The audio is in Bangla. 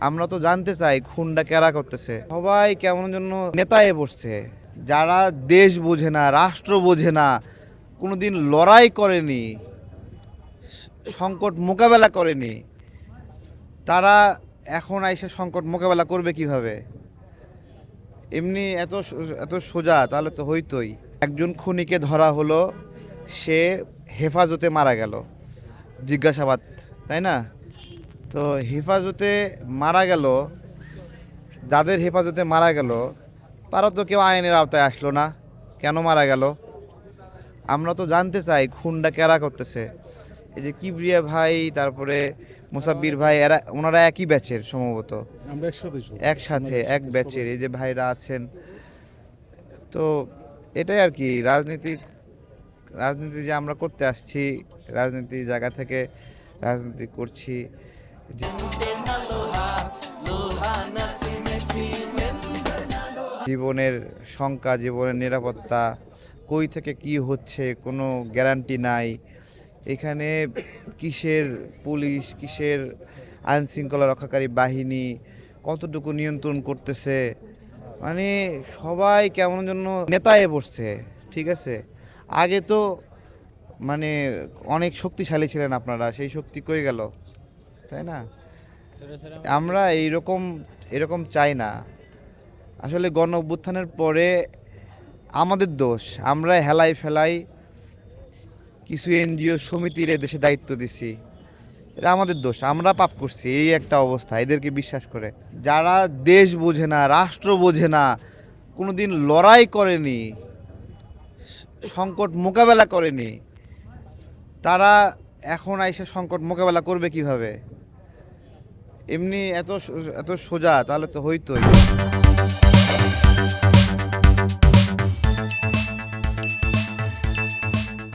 আমরা তো জানতে চাই খুনটা কারা করতেছে। সবাই কেমন জন্য নেতায় পড়ছে, যারা দেশ বোঝে না, রাষ্ট্র বোঝে না, কোনোদিন লড়াই করেনি, সংকট মোকাবেলা করেনি, তারা এখন আইসে সংকট মোকাবেলা করবে কিভাবে? এমনি এত সোজা তাহলে তো হইতোই। একজন খুনিকে ধরা হলো, সে হেফাজতে মারা গেল, জিজ্ঞাসাবাদ, তাই না? তো হেফাজতে মারা গেল, যাদের হেফাজতে মারা গেল তারা তো কেউ আইনের আওতায় আসলো না। কেন মারা গেল? আমরা তো জানতে চাই খুনটা কারা করতেছে। এই যে কিবরিয়া ভাই, তারপরে মুসাব্বির ভাই, ওনারা একই ব্যাচের সম্ভবত, আমরা একসাথে একসাথে এক ব্যাচের এই যে ভাইরা আছেন। তো এটাই আর কি, রাজনীতি রাজনীতি যে আমরা করতে আসছি, রাজনীতি জায়গা থেকে রাজনীতি করছি। জীবনের শঙ্কা, জীবনের নিরাপত্তা, কই থেকে কি হচ্ছে কোনো গ্যারান্টি নাই। এখানে কিসের পুলিশ, কিসের আইন শৃঙ্খলা রক্ষাকারী বাহিনী কতটুকু নিয়ন্ত্রণ করতেছে, মানে সবাই কেমন জন্য নেতায় বসছে। ঠিক আছে, আগে তো মানে অনেক শক্তিশালী ছিলেন আপনারা, সেই শক্তি কই গেল, তাই না? আমরা এরকম চাই না। আসলে গণ অভ্যুত্থানের পরে আমাদের দোষ, আমরা হেলাই ফেলাই কিছু এনজিও সমিতির দেশে দায়িত্ব দিছি, এটা আমাদের দোষ, আমরা পাপ করছি। এই একটা অবস্থা এদেরকে বিশ্বাস করে, যারা দেশ বোঝে না, রাষ্ট্র বোঝে না, কোনোদিন লড়াই করেনি, সংকট মোকাবেলা করেনি, তারা এখন আইসে সংকট মোকাবেলা করবে কিভাবে? এমনি এত সোজা তাহলে তো হইতোই।